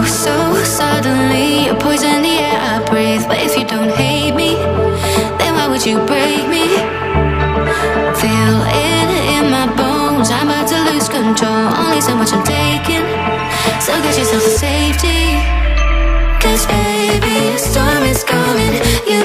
so suddenly you're poison the air I breathe. But if you don't hate me, then why would you break me? Feel it in my bones, I'm about to lose control. Only so much I'm taking, so get yourself to safety. 'Cause baby, a storm is coming. You